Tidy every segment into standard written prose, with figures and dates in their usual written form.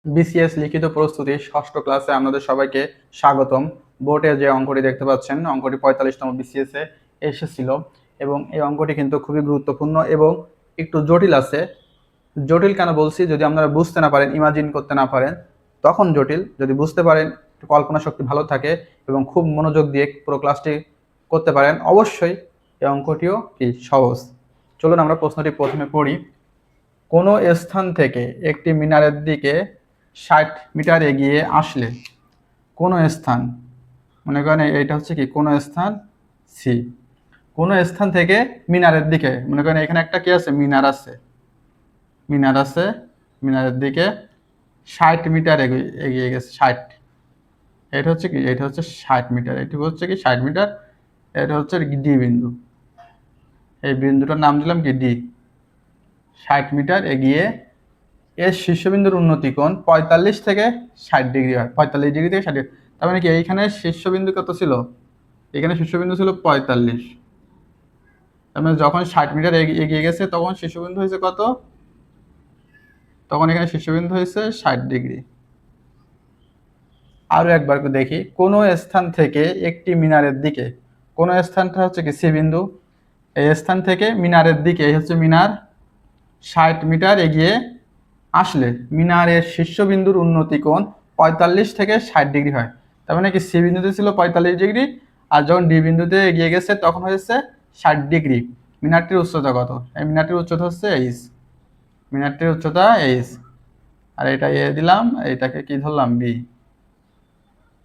BCS লিখিত প্রস্তুতি ষষ্ঠ ক্লাসে আপনাদের সবাইকে স্বাগতম। বোর্ডে যে অঙ্কটি দেখতে পাচ্ছেন, অঙ্কটি 45তম বিসিএস এ এসেছিল এবং এই অঙ্কটি কিন্তু খুবই গুরুত্বপূর্ণ এবং একটু জটিল আছে। জটিল কেন বলছি, যদি আপনারা বুঝতে না পারেন, ইমাজিন করতে না পারেন, তখন জটিল। যদি বুঝতে পারেন, কল্পনা শক্তি ভালো থাকে এবং খুব মনোযোগ দিয়ে পুরো ক্লাসটি করতে পারেন, অবশ্যই এই অঙ্কটিও কি সহজ। চলুন আমরা প্রশ্নটি প্রথমে পড়ি। কোনো স্থান থেকে একটি মিনারের দিকে 60 মিটার এগিয়ে আসলে কোনো স্থান, মনে করেন এইটা হচ্ছে কি কোনো স্থান সি, কোনো স্থান থেকে মিনারের দিকে, মনে করেন এখানে একটা কি আছে, মিনার আছে, মিনারের দিকে 60 মিটার এগিয়ে গেছে। 60, এটা হচ্ছে কি, এটা হচ্ছে 60 মিটার, এটি হচ্ছে কি 60 মিটার, এটা হচ্ছে ডি বিন্দু। এই বিন্দুটার নাম দিলাম কি ডি। 60 মিটার এগিয়ে এর শীর্ষবিন্দুর উন্নতি কোণ 45 থেকে 60 ডিগ্রি হয়। 45 ডিগ্রি থেকে 60 ডিগ্রি, তার মানে কি এইখানে শীর্ষবিন্দু কত ছিল, এখানে শীর্ষবিন্দু ছিল 45, তার মানে যখন 60 মিটার এগিয়ে গেছে তখন শীর্ষবিন্দু হয়েছে কত, তখন এখানে শীর্ষবিন্দু হয়েছে 60 ডিগ্রি। আরো একবার দেখি, কোন স্থান থেকে একটি মিনারের দিকে, কোন স্থানটা হচ্ছে কি সি বিন্দু, এই স্থান থেকে মিনারের দিকে, এই হচ্ছে মিনার, 60 মিটার এগিয়ে আসলে মিনারের শীর্ষবিন্দুর উন্নতি কোণ 45 থেকে 60 ডিগ্রি হয়। তার মানে কি সি বিন্দুতে ছিল 45 ডিগ্রি, আর যখন ডি বিন্দুতে এগিয়ে গেছে তখন হয়েছে 60 ডিগ্রি। মিনারটির উচ্চতা কত, এই মিনারটির উচ্চতা হচ্ছে এইচ, মিনারটির উচ্চতা এইচ, আর এটা এ দিলাম, এইটাকে কি ধরলাম বি,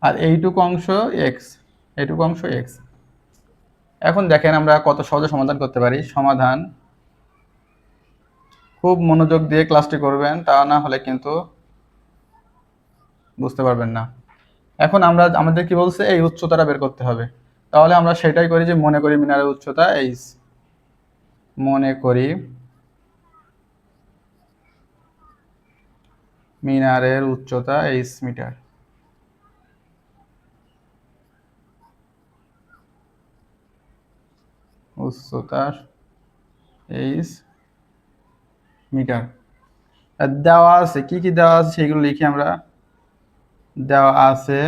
আর এইটুকু অংশ এক্স, এইটুকু অংশ এক্স। এখন দেখেন আমরা কত সহজে সমাধান করতে পারি। সমাধান খুব মনোযোগ দিয়ে ক্লাসটি করবেন, তা না হলে কিন্তু বুঝতে পারবেন না। এখন আমাদের কি বলছে, এই উচ্চতাটা বের করতে হবে, তাহলে আমরা সেটাই করি যে মনে করি মিনারের উচ্চতা এইচ, মনে করি মিনারের উচ্চতা এইচ মিটার। উচ্চতা এইচ মিটার। দেওয়া আছে কি কি দেওয়া আছে সেগুলো লিখি আমরা। দেওয়া আছে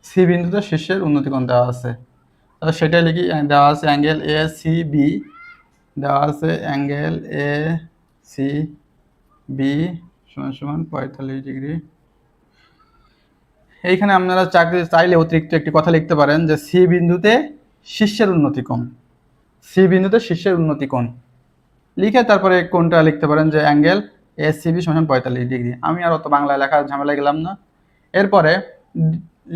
সি বিন্দুতে শীর্ষের উন্নতি কোণ দেওয়া আছে, তাহলে সেটাই লিখি। দেওয়া আছে অ্যাঙ্গেল এ সি বি, দেওয়া আছে অ্যাঙ্গেল এ সি বি সমান সমান 45 ডিগ্রি। এইখানে আপনারা চাইলে অতিরিক্ত একটি কথা লিখতে পারেন যে সি বিন্দুতে শীর্ষের উন্নতি কোণ, সি বিন্দুতে শীর্ষের উন্নতি কোণ লিখে তারপরে কোণটা লিখতে পারেন যে অ্যাঙ্গেল এ সি বি সমান 45 ডিগ্রি। আমি আর অত বাংলা লেখার ঝামেলা গেলাম না। এরপরে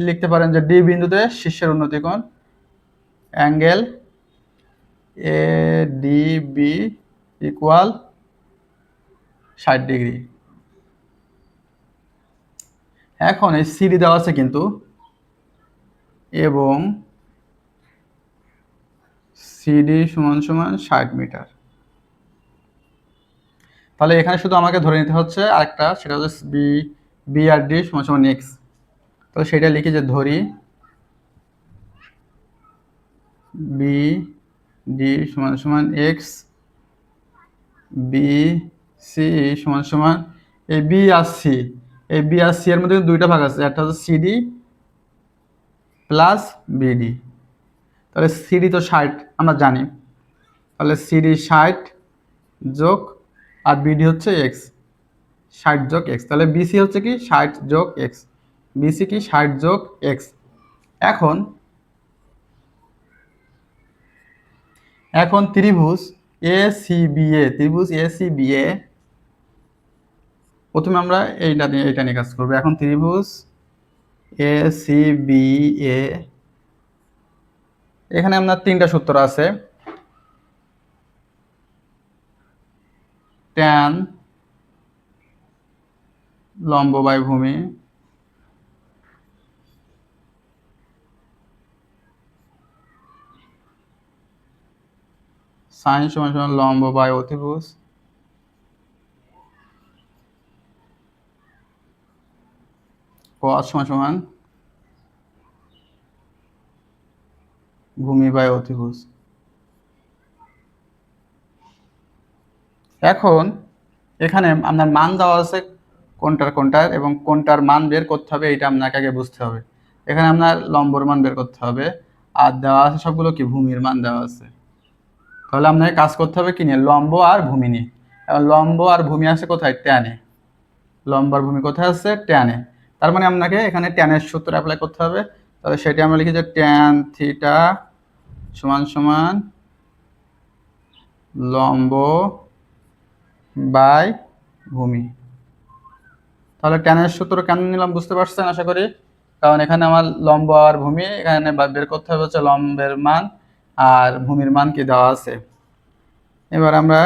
লিখতে পারেন যে ডি বিন্দুতে শীর্ষের উন্নতি কোণ angle A D B equal 60 degree. এখন এই সিডি দেওয়া আছে কিন্তু, এবং সিডি সমান সমান 60 মিটার। তাহলে এখানে শুধু আমাকে ধরে নিতে হচ্ছে আরেকটা, সেটা হচ্ছে বি, বি আর ডি সমান সমান এক্স। তাহলে সেটা লিখি যে ধরি বি ডি সমান সমান এক্স, বি সি সমান সমান, এই বি আর সি, এই বি আর সি এর মধ্যে দুইটা ভাগ আছে, একটা হচ্ছে সিডি প্লাস বিডি। তাহলে সিডি তো 60 আমরা জানি, তাহলে সিডি 60 যোগ আর বিডি হচ্ছে এক্স, 60 যোগ এক্স, তাহলে বিসি হচ্ছে কি 60 যোগ এক্স, বিসি কি 60 যোগ এক্স। এখন এখন ত্রিভুজ এ সি বি এ, ত্রিভুজ এ সি বি এ, প্রথমে আমরা এইটা নিয়ে কাজ করবো। এখন ত্রিভুজ এ সি বি এ, এখানে আপনার তিনটা সূত্র আছে। ট্যান লম্ব বাই ভূমি সাইন সমান সমান লম্ব বাই অতিভুজ কস সমান সমান ভূমি বাই অতিভুজ। এখন এখানে আপনার মান দেওয়া আছে কোনটার এবং কোনটার মান বের করতে হবে, এটা আপনাকে আগে বুঝতে হবে। এখানে আপনার লম্বর মান বের করতে হবে, আর দেওয়া আছে সবগুলো কি ভূমির মান দেওয়া আছে। তাহলে আপনাকে কাজ করতে হবে কি নিয়ে, লম্ব আর ভূমি নিয়ে। এবং লম্ব আর ভূমি আছে কোথায়, ট্যানে। লম্ব আর ভূমি কোথায় আছে, ট্যানে। তার মানে আপনাকে এখানে ট্যানের সূত্র অ্যাপ্লাই করতে হবে। তাহলে সেটি আমরা লিখি যে ট্যান থিটা সমান সমান লম্ব বাই ভূমি। তাহলে ট্যানের সূত্র কেন নিলাম বুঝতে পারছেন আশা করি। কারণ এখানে আমার লম্ব আর ভূমি, এখানে বের করতে হবে হচ্ছে লম্বের মান আর ভূমির মান কি দেওয়া আছে। এবার আমরা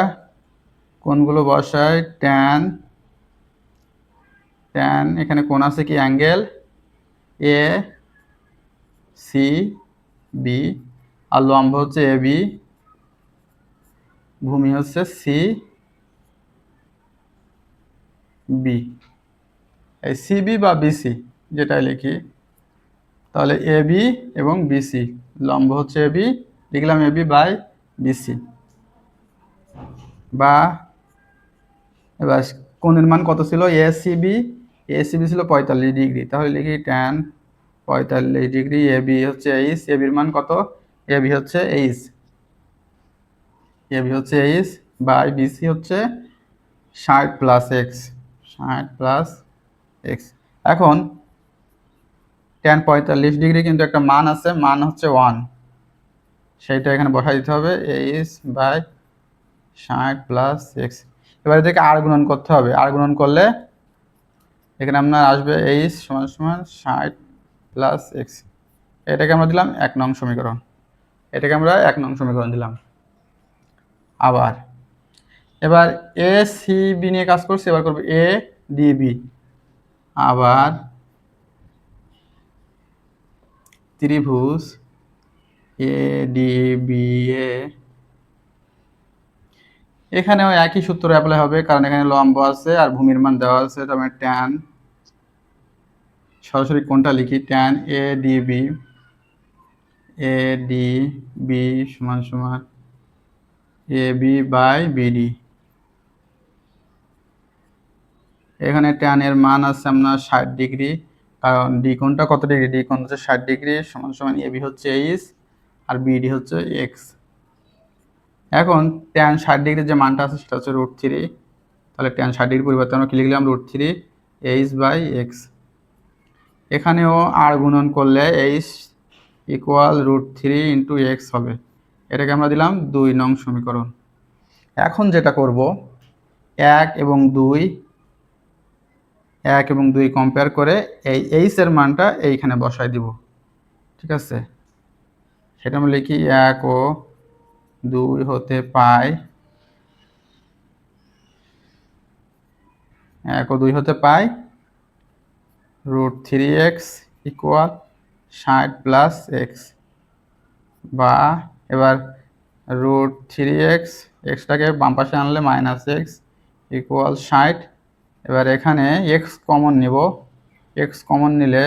কোণগুলো বসাই। ট্যান ট্যান এখানে কোণ আছে কি, অ্যাঙ্গেল এ সি বি, আর লম্ব হচ্ছে এ বি, ভূমি হচ্ছে সি বি, এই সিবি বা বিসি যেটাই লিখি। তাহলে এ বি এবং বিসি, লম্ব হচ্ছে এ বি, লিখলাম এ বি বাই বিসি। বা এবার কোণের মান কত ছিল, এসিবি ছিল 45 ডিগ্রি, তাহলে লিখি ট্যান 45 ডিগ্রি, এ বি হচ্ছে এইচ, এ বির মান কত, এ বি হচ্ছে এইচ, এ বি হচ্ছে এইচ বাই বিসি হচ্ছে 60 প্লাস এক্স, 60 প্লাস এক্স। এখন ট্যান 45 ডিগ্রি কিন্তু একটা মান আছে, মান হচ্ছে 1, সেইটা এখানে বসাই দিতে হবে, এইচ বাই 60 প্লাস এক্স। এবার এদেরকে আর গুণন করতে হবে, আর গুণন করলে এখানে আপনার আসবে এইচ সমান সমান 60 প্লাস এক্স। এটাকে আমরা দিলাম 1 নং সমীকরণ, এটাকে আমরা 1 নং সমীকরণ দিলাম। আবার এবার এ সি বি নিয়ে কাজ করছি, এবার করবো এ ডিবি। আবার ত্রিভুজ এ ডিবি এ, এখানেও একই সূত্র অ্যাপ্লাই হবে, কারণ এখানে লম্ব আছে আর ভূমির মান দেওয়া আছে। তার মানে ট্যান, সরাসরি কোনটা লিখি, tan A DB, A DB সমান সমান এ বি বাই বিডি। এখানে ট্যানের মান আছে আপনার 60 ডিগ্রি, কারণ ডি কোণটা কত ডিগ্রি, ডি কোণ হচ্ছে 60 ডিগ্রি, সমান সমান এ বি হচ্ছে এইচ আর বিডি হচ্ছে এক্স। এখন ট্যান 60 ডিগ্রির যে মানটা আছে সেটা হচ্ছে √3, তাহলে ট্যান 60 ডিগ্রি পরিবর্তে আমরা কি লিখলাম, √3 এইচ বাই এক্স। এখানেও আর গুণন করলে এইচ ইকুয়াল √3 ইন্টু এক্স হবে, এটাকে আমরা দিলাম 2 নং সমীকরণ। এখন যেটা করব, 1 এবং 2 কম্পেয়ার করে এই এইচ এর মানটা এইখানে বসাই দিব, ঠিক আছে। সেটা আমরা লিখি 1 ও 2 হতে পাই, 1 ও 2 হতে পাই √3x ইকুয়াল 60 প্লাস এক্স। বা এবার √3x, এক্সটাকে বাম পাশে আনলে মাইনাস এক্স ইকুয়াল 60। এবার এখানে এক্স কমন নিব, এক্স কমন নিলে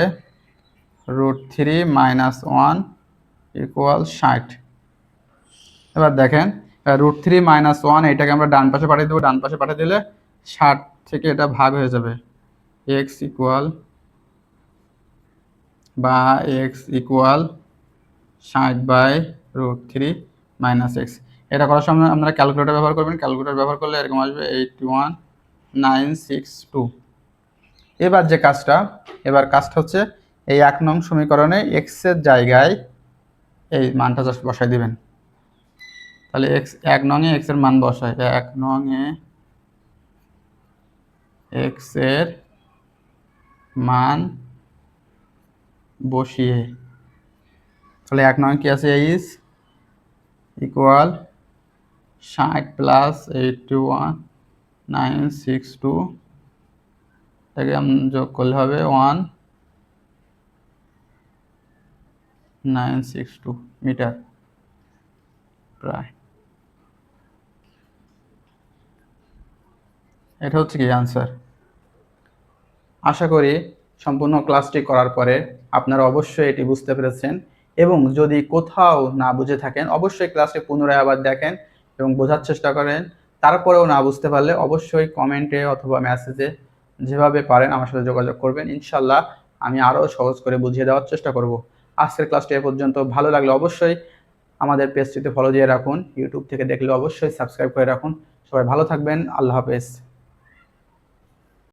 √3 মাইনাস 1 ইকুয়াল 60। এবার দেখেন √3 মাইনাস 1 এটাকে আমরা ডান পাশে পাঠিয়ে দেবো, ডান পাশে পাঠিয়ে দিলে 60 থেকে এটা ভাগ হয়ে যাবে, এক্স ইকুয়াল বা x equal 60 by √3 minus x. এটা করার সময় আপনারা ক্যালকুলেটর ব্যবহার করবেন, ক্যালকুলেটর ব্যবহার করলে এরকম আসবে 81962। এবার যে কাজটা, এবার কাজটা হচ্ছে এই 1 নং সমীকরণে এক্স এর জায়গায় এই মানটা জাস্ট বসাই দিবেন। তাহলে এক্স 1 নং এ এক্স এর মান বসায়, 1 নং এ এক্স এর মান বসিয়ে, তাহলে 1 নং কি আছে, এইচ ইকুয়াল 60 প্লাস 81962, এটাকে যোগ করলে হবে 1962 মিটার প্রায়। এটা হচ্ছে কি আনসার। আশা করি সম্পূর্ণ ক্লাসটি করার পরে আপনারা অবশ্যই এটি বুঝতে পেরেছেন, এবং যদি কোথাও না বুঝে থাকেন অবশ্যই ক্লাসটি পুনরায় আবার দেখেন এবং বোঝার চেষ্টা করেন। তারপরেও না বুঝতে পারলে অবশ্যই কমেন্টে অথবা মেসেজে যেভাবে পারেন আমার সাথে যোগাযোগ করবেন। ইনশাল্লাহ আমি আরও সহজ করে বুঝিয়ে দেওয়ার চেষ্টা করব। আজকের ক্লাসটি এ পর্যন্ত। ভালো লাগলে অবশ্যই আমাদের পেজটিতে ফলো দিয়ে রাখুন। ইউটিউব থেকে দেখলে অবশ্যই সাবস্ক্রাইব করে রাখুন। সবাই ভালো থাকবেন। আল্লাহ হাফেজ।